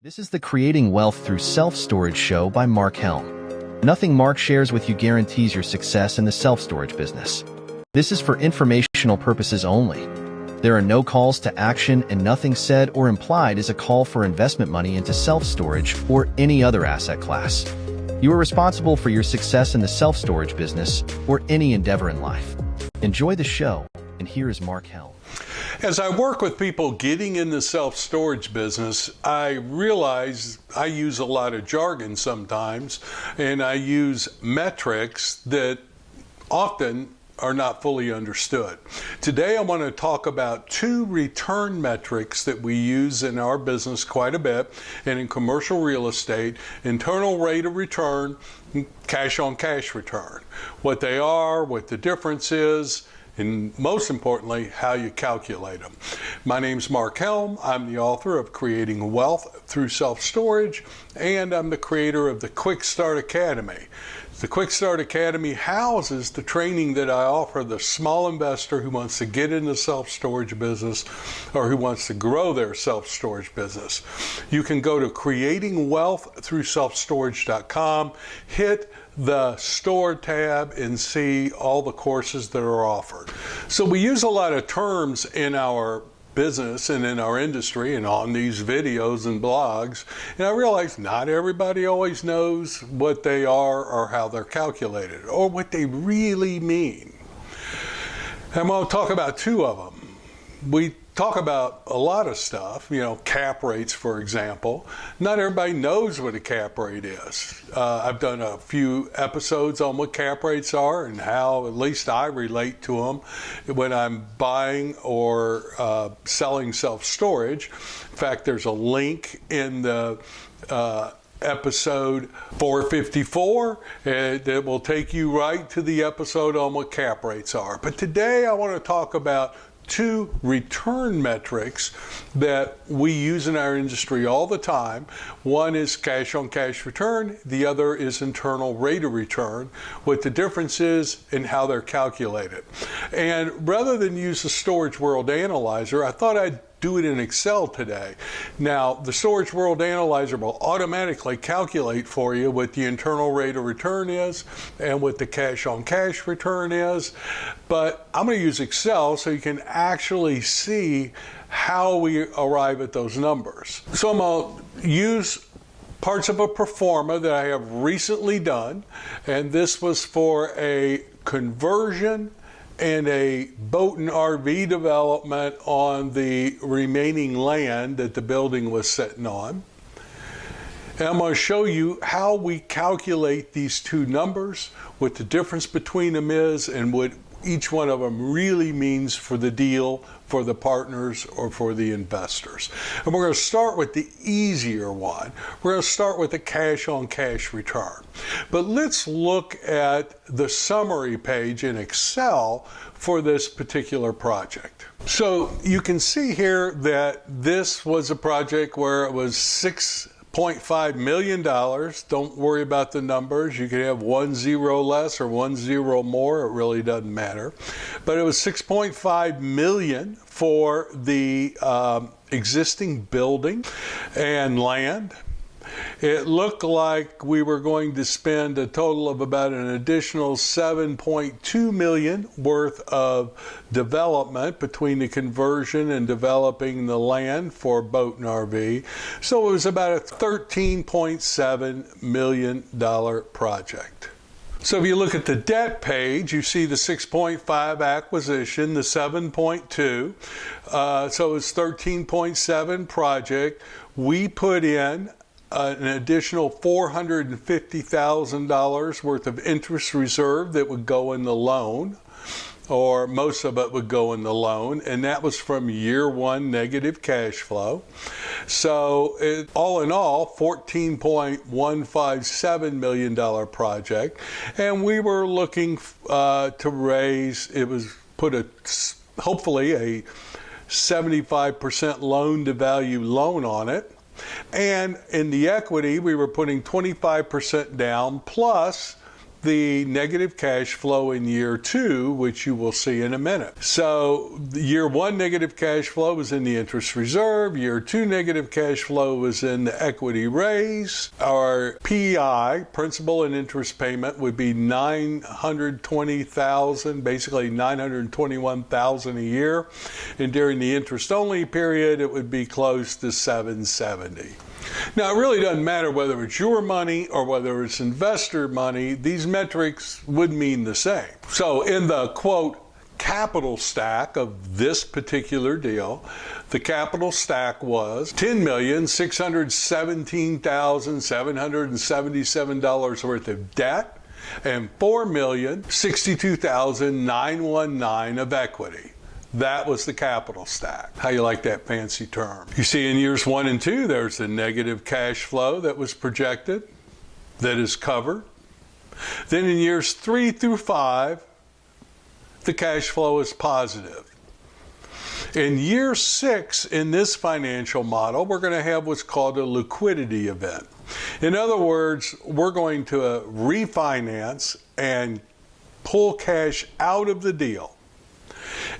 This is the Creating Wealth Through Self-Storage show by Mark Helm. Nothing Mark shares with you guarantees your success in the self-storage business. This is for informational purposes only. There are no calls to action, and nothing said or implied is a call for investment money into self-storage or any other asset class. You are responsible for your success in the self-storage business or any endeavor in life. Enjoy the show, and here is Mark Helm. As I work with people getting in the self-storage business, I realize I use a lot of jargon sometimes, and I use metrics that often are not fully understood. Today I want to talk about two return metrics that we use in our business quite a bit and in commercial real estate: internal rate of return, cash on cash return. What they are, what the difference is, and most importantly, how you calculate them. My name's Mark Helm. I'm the author of Creating Wealth Through Self-Storage, and I'm the creator of the Quickstart Academy. The Quickstart Academy houses the training that I offer the small investor who wants to get in the self-storage business or who wants to grow their self-storage business. You can go to creatingwealththroughselfstorage.com, hit the store tab, and see all the courses that are offered. So we use a lot of terms in our business and in our industry and on these videos and blogs, and I realize not everybody always knows what they are or how they're calculated or what they really mean. I'm going to talk about two of them. We talk about a lot of stuff, cap rates, for example. Not everybody knows what a cap rate is. I've done a few episodes on what cap rates are and how at least I relate to them when I'm buying or selling self-storage. In fact, there's a link in the episode 454 that will take you right to the episode on what cap rates are. But today I want to talk about two return metrics that we use in our industry all the time. One is cash on cash return. The other is internal rate of return. What the difference is and how they're calculated. And rather than use the Storage World Analyzer, I thought I'd do it in Excel today. Now, the Storage World Analyzer will automatically calculate for you what the internal rate of return is and what the cash on cash return is. But I'm going to use Excel so you can actually see how we arrive at those numbers. So I'm going to use parts of a pro forma that I have recently done, and this was for a conversion and a boat and RV development on the remaining land that the building was sitting on. And I'm going to show you how we calculate these two numbers, what the difference between them is, and what each one of them really means for the deal, for the partners, or for the investors. And we're going to start with the easier one. We're going to start with the cash on cash return. But let's look at the summary page in Excel for this particular project. So you can see here that this was a project where it was $6.5 million. Don't worry about the numbers. You can have 1 0 less or 1 0 more. It really doesn't matter. But it was $6.5 million for the existing building and land. It looked like we were going to spend a total of about an additional $7.2 million worth of development between the conversion and developing the land for boat and RV. So it was about a $13.7 million project. So if you look at the debt page, you see the 6.5 acquisition, the 7.2. So it's 13.7 project. We put in an additional $450,000 worth of interest reserve that would go in the loan, or most of it would go in the loan, and that was from year one negative cash flow. So all in all, $14.157 million project, and we were looking to raise, hopefully a 75% loan to value loan on it. And in the equity, we were putting 25% down plus the negative cash flow in year 2, which you will see in a minute. So year 1 negative cash flow was in the interest reserve. Year 2 negative cash flow was in the equity raise. Our PI, principal and interest payment, would be $920,000, basically $921,000 a year. And during the interest-only period, it would be close to $770,000. Now, it really doesn't matter whether it's your money or whether it's investor money. These metrics would mean the same. So in the, quote, capital stack of this particular deal, the capital stack was $10,617,777 worth of debt and $4,062,919 of equity. That was the capital stack. How you like that fancy term? You see in years 1 and 2, there's the negative cash flow that was projected, that is covered. Then in years 3 through 5, the cash flow is positive. In year 6 in this financial model, we're going to have what's called a liquidity event. In other words, we're going to refinance and pull cash out of the deal.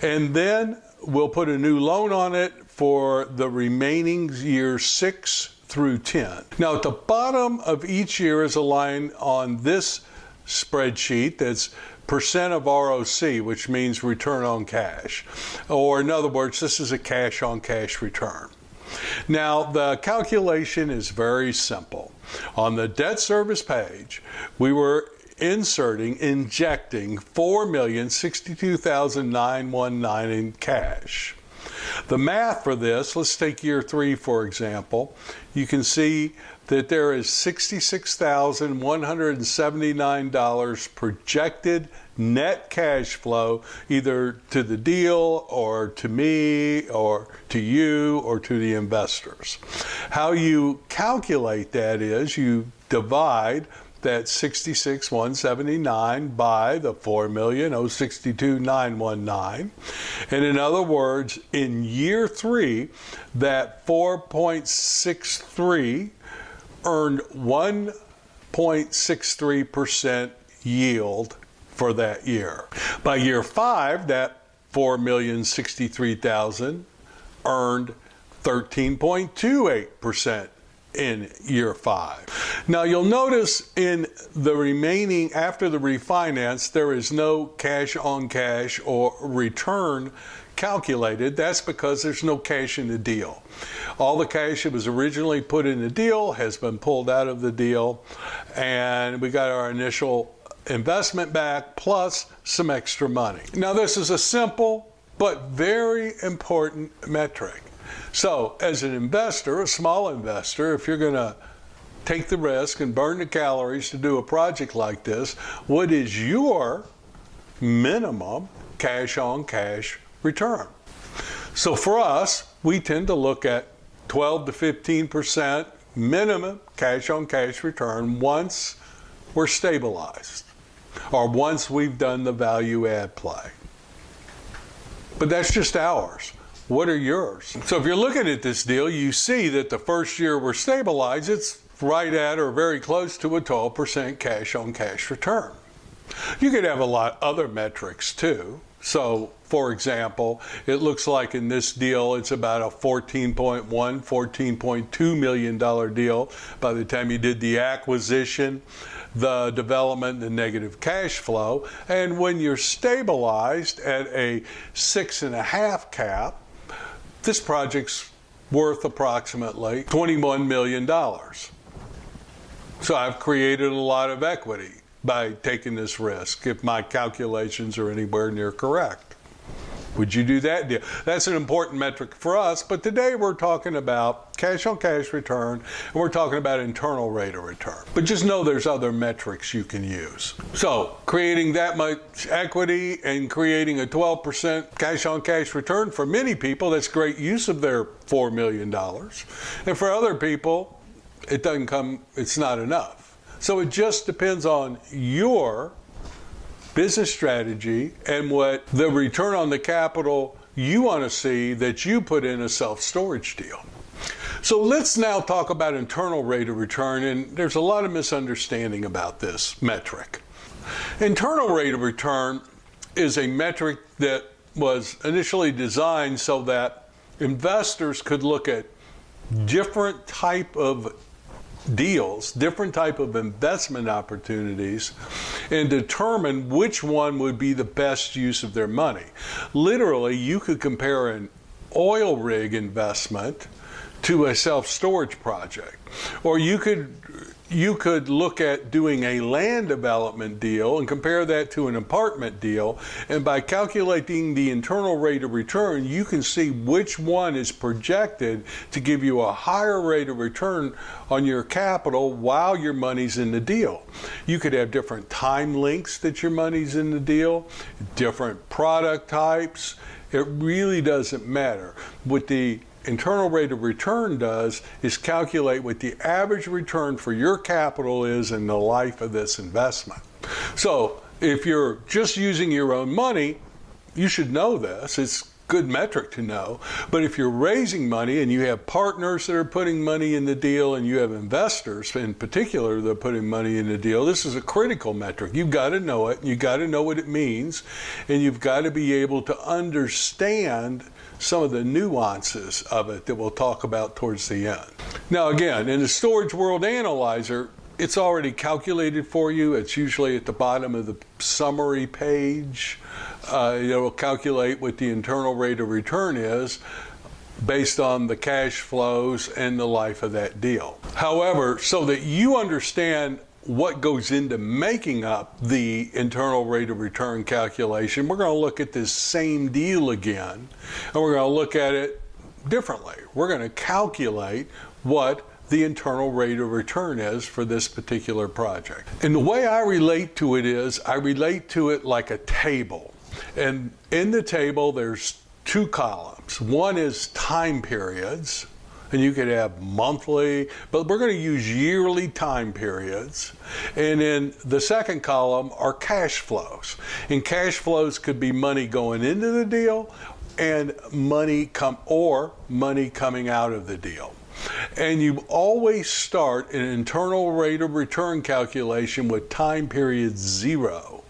And then we'll put a new loan on it for the remaining years 6 through 10. Now, at the bottom of each year is a line on this spreadsheet that's percent of ROC, which means return on cash. Or in other words, this is a cash on cash return. Now, the calculation is very simple. On the debt service page, we were injecting $4,062,919 in cash. The math for this, let's take year 3 for example. You can see that there is $66,179 projected net cash flow, either to the deal or to me or to you or to the investors. How you calculate that is you divide that 66,179 by the 4,062,919. And in other words, in year 3, that 4.63 earned 1.63% yield for that year. By year 5, that 4,063,000 earned 13.28% in year 5. Now you'll notice in the remaining, after the refinance, there is no cash on cash or return calculated. That's because there's no cash in the deal. All the cash that was originally put in the deal has been pulled out of the deal, and we got our initial investment back plus some extra money. Now this is a simple but very important metric. So as an investor, a small investor, if you're going to take the risk and burn the calories to do a project like this, what is your minimum cash on cash return? So for us, we tend to look at 12 to 15% minimum cash on cash return once we're stabilized or once we've done the value add play. But that's just ours. What are yours? So if you're looking at this deal, you see that the first year we're stabilized, it's right at or very close to a 12% cash on cash return. You could have a lot other metrics too. So for example, it looks like in this deal, it's about a $14.2 million deal by the time you did the acquisition, the development, the negative cash flow. And when you're stabilized at a 6.5 cap, this project's worth approximately $21 million. So I've created a lot of equity by taking this risk, if my calculations are anywhere near correct. Would you do that deal? That's an important metric for us, but today we're talking about cash on cash return, and we're talking about internal rate of return. But just know there's other metrics you can use. So creating that much equity and creating a 12% cash on cash return, for many people, that's great use of their $4 million. And for other people, it's not enough. So it just depends on your business strategy and what the return on the capital you want to see that you put in a self-storage deal. So let's now talk about internal rate of return, and there's a lot of misunderstanding about this metric. Internal rate of return is a metric that was initially designed so that investors could look at different type of deals, different type of investment opportunities, and determine which one would be the best use of their money. Literally, you could compare an oil rig investment to a self-storage project, or you could look at doing a land development deal and compare that to an apartment deal, and by calculating the internal rate of return, you can see which one is projected to give you a higher rate of return on your capital while your money's in the deal. You could have different time lengths that your money's in the deal, different product types. It really doesn't matter. What the internal rate of return does is calculate what the average return for your capital is in the life of this investment. So if you're just using your own money, you should know this. It's a good metric to know. But if you're raising money and you have partners that are putting money in the deal and you have investors in particular that are putting money in the deal, this is a critical metric. You've got to know it. You've got to know what it means. And you've got to be able to understand some of the nuances of it that we'll talk about towards the end. Now again, in the Storage World Analyzer, it's already calculated for you. It's usually at the bottom of the summary page. It will calculate what the internal rate of return is based on the cash flows and the life of that deal. However, so that you understand what goes into making up the internal rate of return calculation, we're going to look at this same deal again, and we're going to look at it differently. We're going to calculate what the internal rate of return is for this particular project. And the way I relate to it is, I relate to it like a table. And in the table, there's two columns. One is time periods, and you could have monthly, but we're going to use yearly time periods. And in the second column are cash flows. And cash flows could be money going into the deal and money coming out of the deal. And you always start an internal rate of return calculation with time period 0.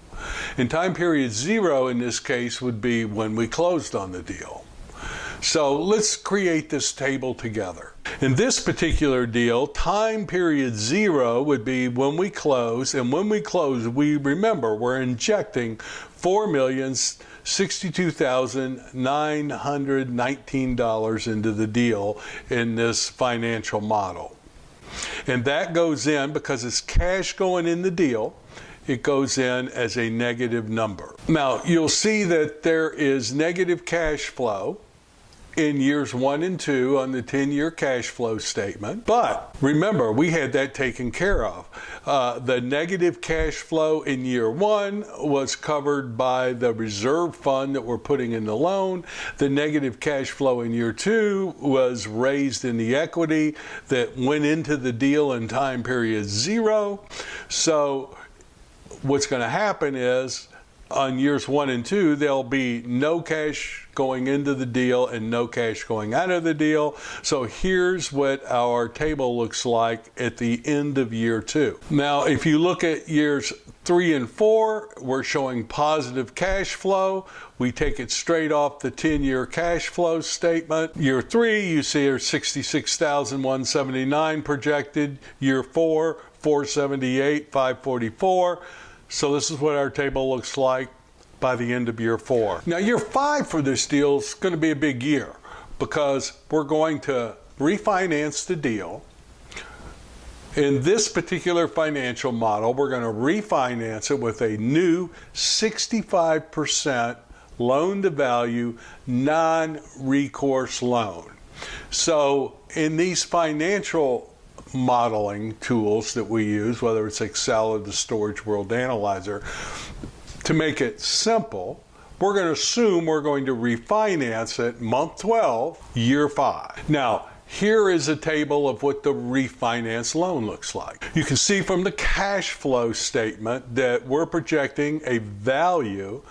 And time period 0 in this case would be when we closed on the deal. So let's create this table together. In this particular deal, time period 0 would be when we close, and when we close, remember we're injecting $4,062,919 into the deal in this financial model. And that goes in because it's cash going in the deal. It goes in as a negative number. Now, you'll see that there is negative cash flow in years 1 and 2 on the 10-year cash flow statement. But remember, we had that taken care of. The negative cash flow in year 1 was covered by the reserve fund that we're putting in the loan. The negative cash flow in year 2 was raised in the equity that went into the deal in time period 0. So what's going to happen is, on years 1 and 2, there'll be no cash going into the deal and no cash going out of the deal. So here's what our table looks like at the end of year 2. Now, if you look at years 3 and 4, we're showing positive cash flow. We take it straight off the 10-year cash flow statement. Year 3, you see are $66,179 projected. Year 4, $478,544. So this is what our table looks like by the end of year 4. Now, year 5 for this deal is going to be a big year because we're going to refinance the deal. In this particular financial model, we're going to refinance it with a new 65% loan-to-value non-recourse loan. So in these financial modeling tools that we use, whether it's Excel or the Storage World Analyzer, to make it simple, we're going to assume we're going to refinance it month 12, year 5. Now, here is a table of what the refinance loan looks like. You can see from the cash flow statement that we're projecting a value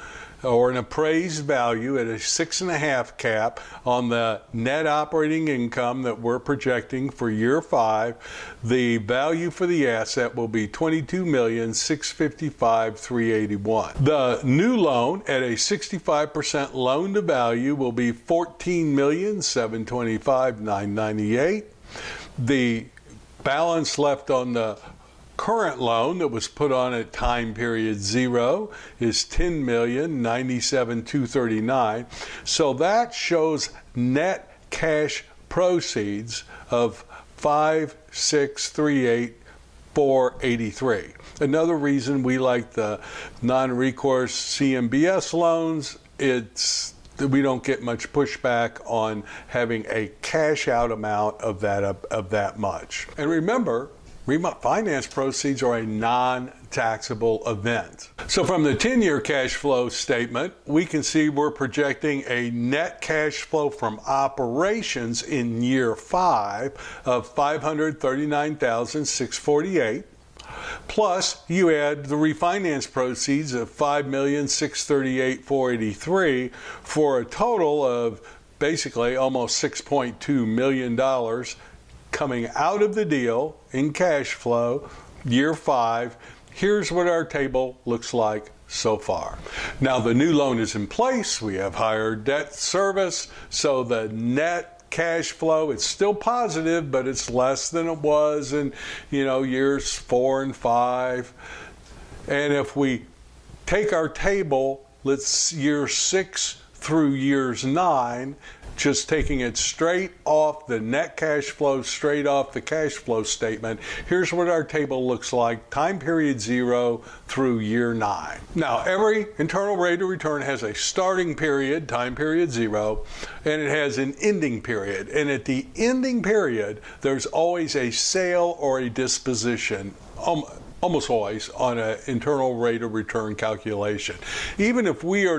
or an appraised value at a 6.5 cap on the net operating income that we're projecting for year 5, the value for the asset will be $22,655,381. The new loan at a 65% loan to value will be $14,725,998. The balance left on the current loan that was put on at time period 0 is $10,097,239. So that shows net cash proceeds of $5,638,483. Another reason we like the non-recourse CMBS loans, it's we don't get much pushback on having a cash out amount of that much. And remember, refinance proceeds are a non-taxable event. So from the 10-year cash flow statement, we can see we're projecting a net cash flow from operations in year 5 of $539,648. Plus, you add the refinance proceeds of $5,638,483 for a total of basically almost $6.2 million coming out of the deal in cash flow, year 5. Here's what our table looks like so far. Now the new loan is in place. We have higher debt service, so the net cash flow, it's still positive, but it's less than it was in years 4 and 5. And if we take our table, let's year 6 through years 9, just taking it straight off the net cash flow, straight off the cash flow statement, here's what our table looks like, time period 0 through year 9. Now, every internal rate of return has a starting period, time period 0, and it has an ending period. And at the ending period, there's always a sale or a disposition, almost always, on an internal rate of return calculation. Even if we're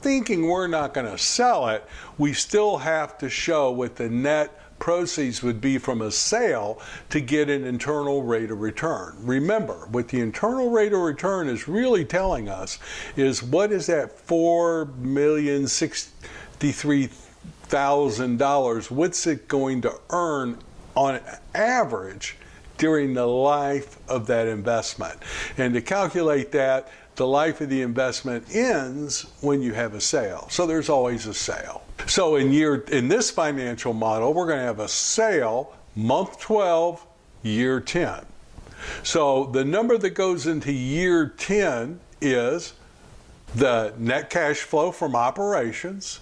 thinking we're not going to sell it, we still have to show what the net proceeds would be from a sale to get an internal rate of return. Remember, what the internal rate of return is really telling us is what is that $4,063,000, what's it going to earn on average during the life of that investment. And to calculate that, the life of the investment ends when you have a sale. So there's always a sale. So in this financial model, we're going to have a sale month 12, year 10. So the number that goes into year 10 is the net cash flow from operations,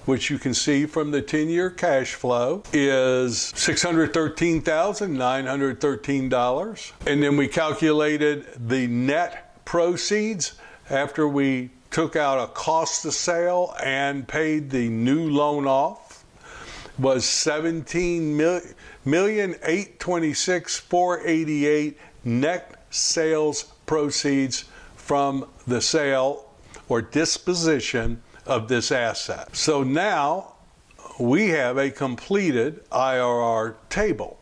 which you can see from the 10-year cash flow, is $613,913. And then we calculated the net proceeds after we took out a cost of sale and paid the new loan off was $17,826,488 net sales proceeds from the sale or disposition of this asset. So now we have a completed IRR table.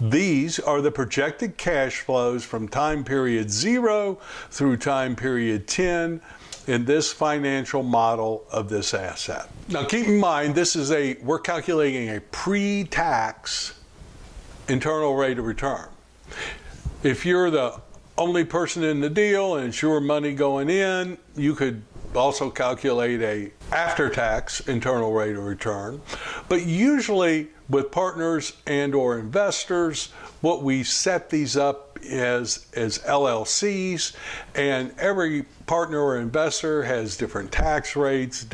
These are the projected cash flows from time period 0 through time period 10 in this financial model of this asset. Now keep in mind, we're calculating a pre-tax internal rate of return. If you're the only person in the deal and it's your money going in, you could also calculate a after-tax internal rate of return. But usually with partners and or investors, what we set these up as LLCs, and every partner or investor has different tax rates,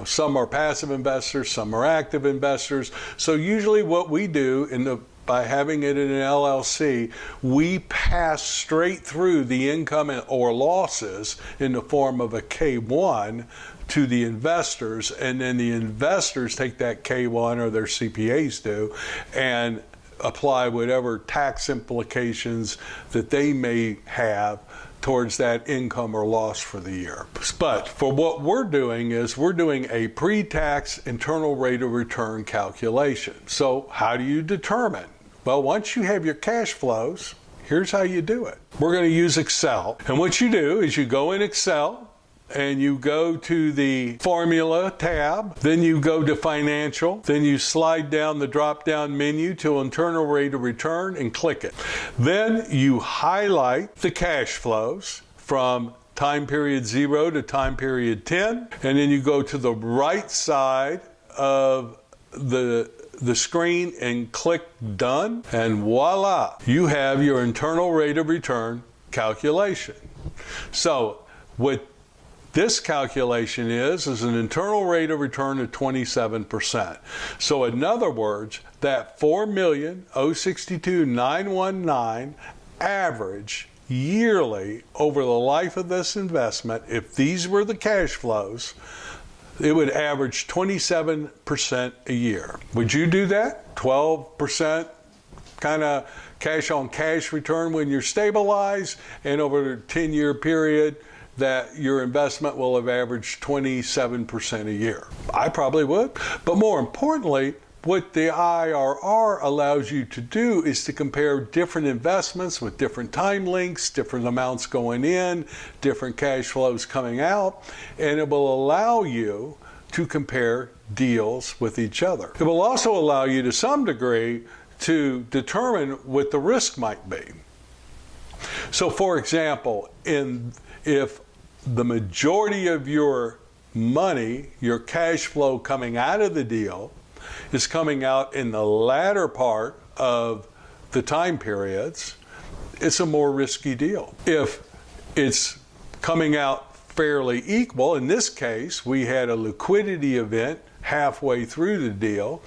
some are passive investors, some are active investors. So usually what we do by having it in an LLC, we pass straight through the income or losses in the form of a K1 to the investors, and then the investors take that K1, or their CPAs do, and apply whatever tax implications that they may have towards that income or loss for the year. But for what we're doing is we're doing a pre-tax internal rate of return calculation. So how do you determine? Well, once you have your cash flows, Here's how you do it. We're going to use Excel. And what you do is you go in Excel and you go to the Formula tab, then you go to Financial, then you slide down the drop-down menu to Internal Rate of Return and click it. Then you highlight the cash flows from time period 0 to time period 10, and then you go to the right side of the screen and click Done, and voila, you have your internal rate of return calculation. So what this calculation is an internal rate of return of 27%. So in other words, that 4,062,919 average yearly over the life of this investment, if these were the cash flows, it would average 27% a year. Would you do that? 12% kind of cash on cash return when you're stabilized, and over a 10-year period that your investment will have averaged 27% a year? I probably would. But more importantly, what the IRR allows you to do is to compare different investments with different time lengths, different amounts going in, different cash flows coming out, and it will allow you to compare deals with each other. It will also allow you to some degree to determine what the risk might be. So for example, if the majority of your money, your cash flow coming out of the deal, is coming out in the latter part of the time periods, it's a more risky deal. If it's coming out fairly equal, in this case, we had a liquidity event halfway through the deal,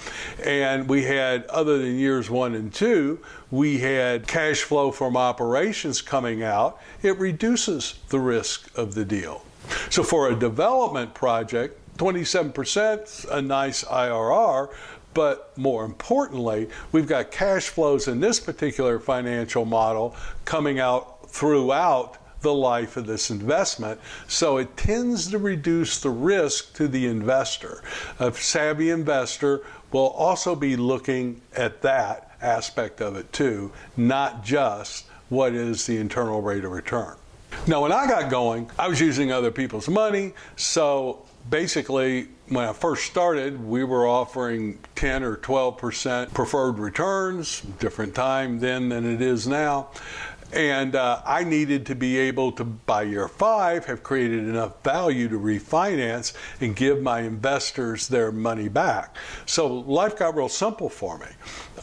and we had, other than years 1 and 2, we had cash flow from operations coming out. It reduces the risk of the deal. So for a development project, 27% is a nice IRR, but more importantly, we've got cash flows in this particular financial model coming out throughout the life of this investment, so it tends to reduce the risk to the investor. A savvy investor will also be looking at that aspect of it too, not just what is the internal rate of return. Now, when I got going, I was using other people's money, so basically, when I first started, we were offering 10 or 12% preferred returns, different time then than it is now. And I needed to be able to, by year 5, have created enough value to refinance and give my investors their money back. So life got real simple for me.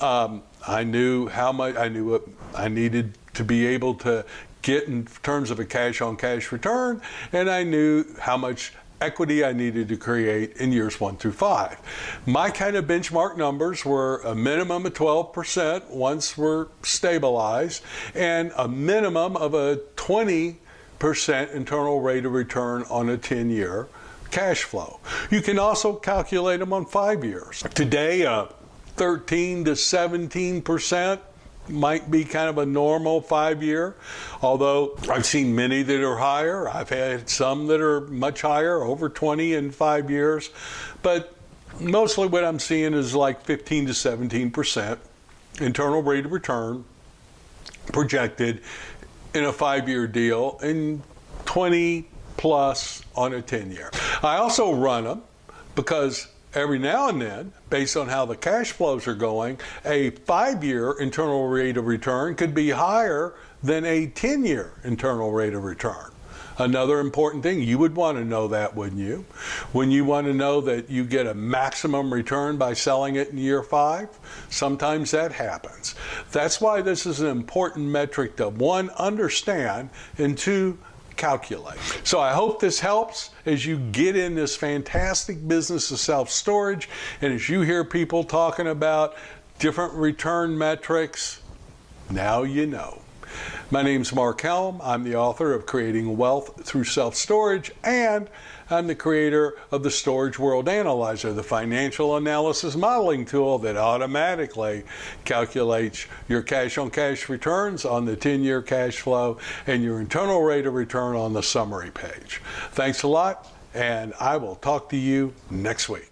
I knew how much, I knew what I needed to be able to get in terms of a cash on cash return, and I knew how much equity I needed to create in years 1 through 5. My kind of benchmark numbers were a minimum of 12% once we're stabilized, and a minimum of a 20% internal rate of return on a 10-year cash flow. You can also calculate them on 5 years. Today, 13 to 17% might be kind of a normal 5-year, although I've seen many that are higher. I've had some that are much higher, over 20 in 5 years, but mostly what I'm seeing is like 15 to 17% internal rate of return projected in a 5-year deal and 20 plus on a 10-year. I also run them because every now and then, based on how the cash flows are going, a 5-year internal rate of return could be higher than a 10-year internal rate of return. Another important thing, you would want to know that, wouldn't you? When you want to know that you get a maximum return by selling it in year 5, sometimes that happens. That's why this is an important metric to, 1, understand, and 2, calculate. So I hope this helps as you get in this fantastic business of self-storage, and as you hear people talking about different return metrics, now you know. My name's Mark Helm. I'm the author of Creating Wealth Through Self-Storage, and I'm the creator of the Storage World Analyzer, the financial analysis modeling tool that automatically calculates your cash-on-cash returns on the 10-year cash flow and your internal rate of return on the summary page. Thanks a lot, and I will talk to you next week.